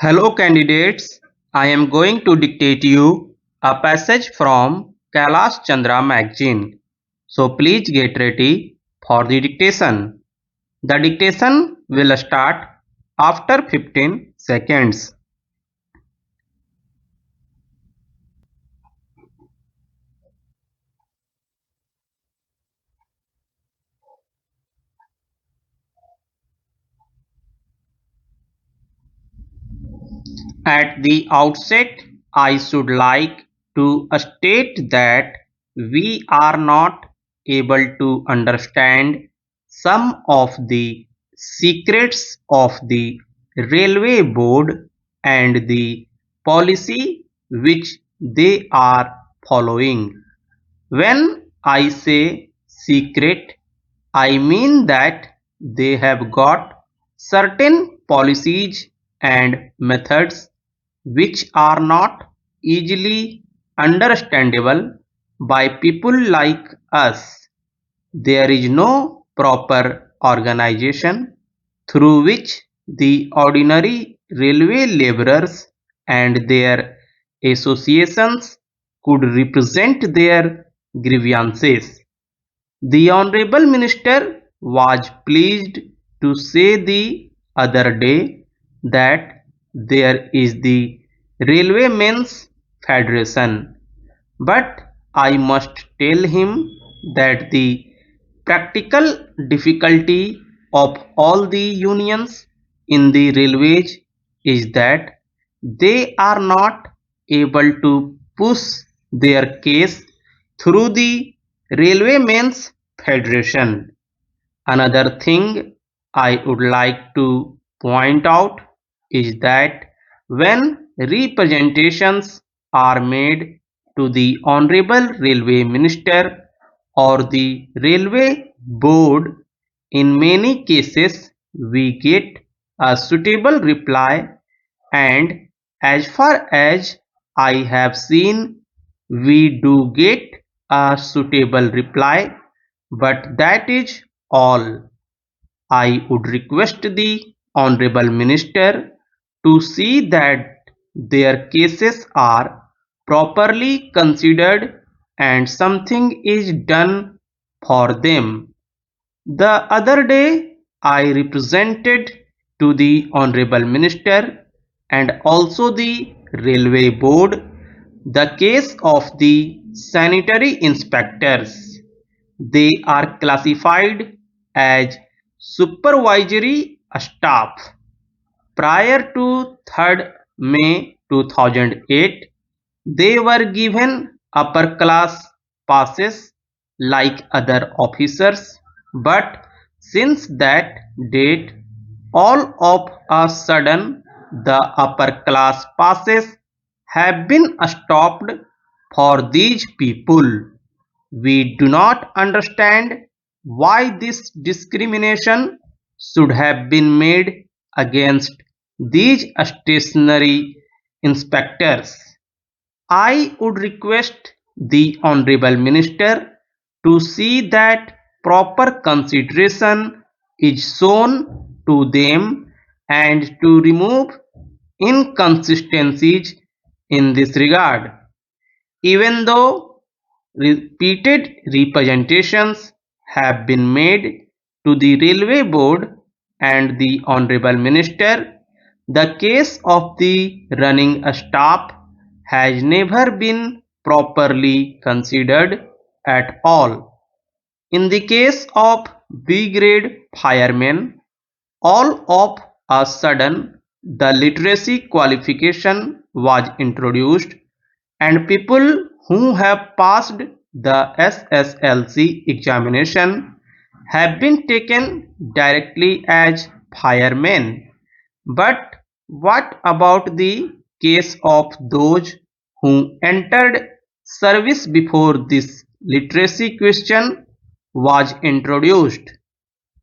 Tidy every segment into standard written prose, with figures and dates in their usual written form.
Hello candidates, I am going to dictate you a passage from Kailash Chandra magazine. So please get ready for the dictation. The dictation will start after 15 seconds. At the outset, I should like to state that we are not able to understand some of the secrets of the railway board and the policy which they are following. When I say secret, I mean that they have got certain policies and methods which are not easily understandable by people like us. There is no proper organization through which the ordinary railway labourers and their associations could represent their grievances. The Honourable Minister was pleased to say the other day that there is the Railwaymen's Federation, but I must tell him that the practical difficulty of all the unions in the railways is that they are not able to push their case through the Railwaymen's Federation. Another thing I would like to point out is that when representations are made to the Honorable Railway Minister or the Railway Board, in many cases we get a suitable reply, and as far as I have seen, we do get a suitable reply, but that is all. I would request the Honourable Minister to see that their cases are properly considered and something is done for them. The other day I represented to the Honourable Minister and also the Railway Board the case of the sanitary inspectors. They are classified as supervisory staff. Prior to 3rd May 2008, they were given upper class passes like other officers, but since that date, all of a sudden the upper class passes have been stopped for these people. We do not understand why this discrimination should have been made against these stationary inspectors. I would request the Honourable Minister to see that proper consideration is shown to them and to remove inconsistencies in this regard. Even though repeated representations have been made to the Railway Board and the Honourable Minister, the case of the running staff has never been properly considered at all. In the case of B grade firemen, all of a sudden the literacy qualification was introduced and people who have passed the SSLC examination have been taken directly as firemen. But what about the case of those who entered service before this literacy question was introduced?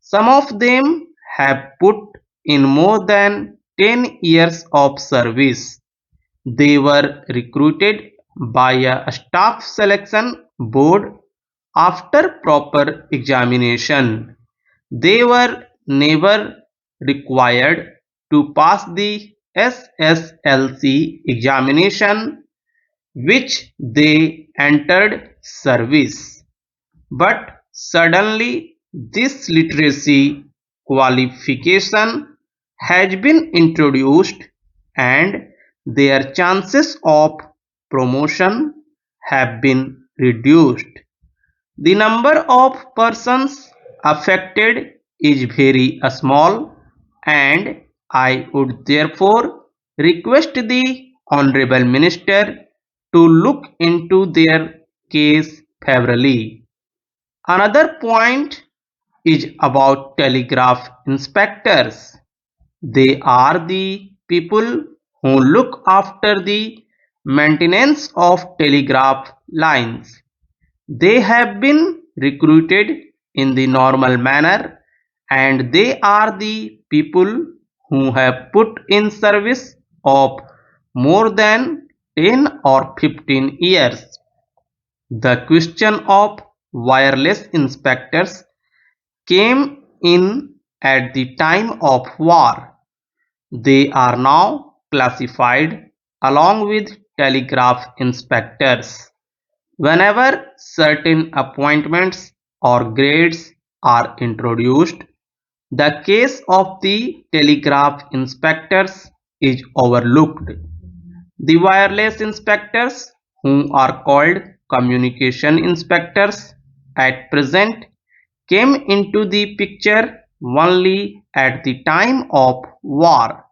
Some of them have put in more than 10 years of service. They were recruited by a staff selection board after proper examination. They were never required to pass the SSLC examination which they entered service. But suddenly this literacy qualification has been introduced and their chances of promotion have been reduced. The number of persons affected is very small, and I would therefore request the Honorable Minister to look into their case favorably. Another point is about telegraph inspectors. They are the people who look after the maintenance of telegraph lines. They have been recruited in the normal manner, and they are the people who have put in service of more than 10 or 15 years. The question of wireless inspectors came in at the time of war. They are now classified along with telegraph inspectors. Whenever certain appointments or grades are introduced, the case of the telegraph inspectors is overlooked. The wireless inspectors, who are called communication inspectors, at present came into the picture only at the time of war.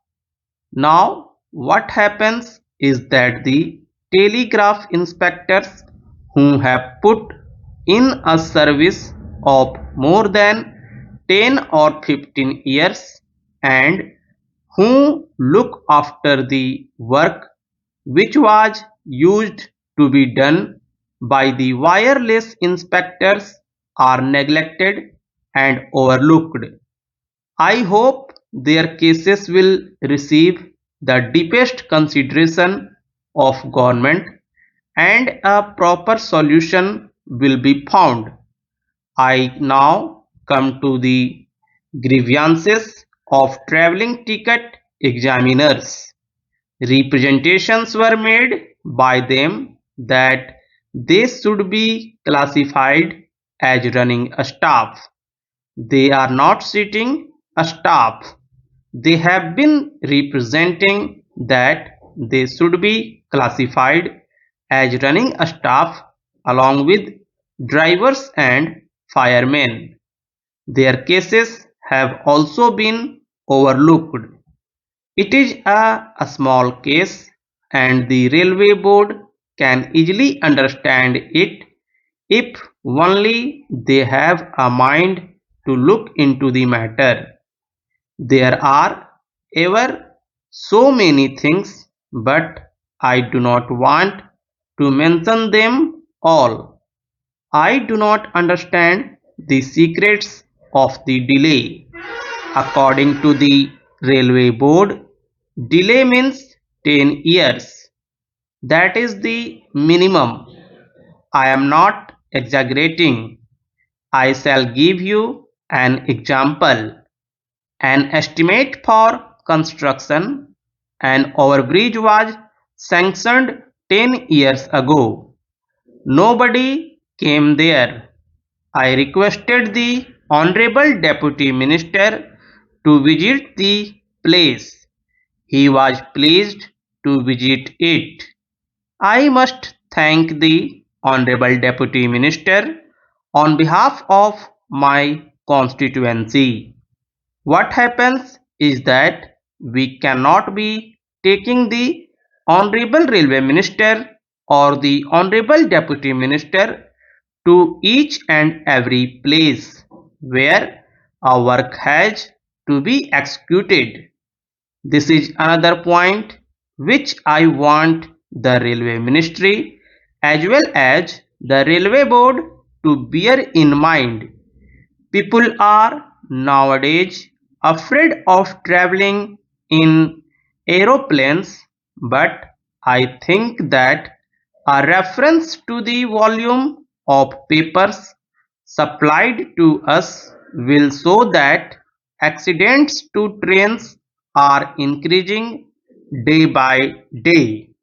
Now what happens is that the telegraph inspectors who have put in a service of more than 10 or 15 years and who look after the work which was used to be done by the wireless inspectors are neglected and overlooked. I hope their cases will receive the deepest consideration of government and a proper solution will be found. I now come to the grievances of travelling ticket examiners. Representations were made by them that they should be classified as running a staff. They are not sitting a staff. They have been representing that they should be classified as running a staff along with drivers and firemen. Their cases have also been overlooked. It is a small case and the railway board can easily understand it if only they have a mind to look into the matter. There are ever so many things, but I do not want to mention them all. I do not understand the secrets of the delay. According to the railway board, delay means 10 years. That is the minimum. I am not exaggerating. I shall give you an example. An estimate for construction an overbridge was sanctioned 10 years ago. Nobody came there. I requested the Honorable Deputy Minister to visit the place. He was pleased to visit it. I must thank the Honorable Deputy Minister on behalf of my constituency. What happens is that we cannot be taking the Honorable Railway Minister or the Honorable Deputy Minister to each and every place where a work has to be executed. This is another point which I want the Railway Ministry as well as the Railway Board to bear in mind. People are nowadays afraid of traveling in aeroplanes, but I think that a reference to the volume of papers supplied to us will show that accidents to trains are increasing day by day.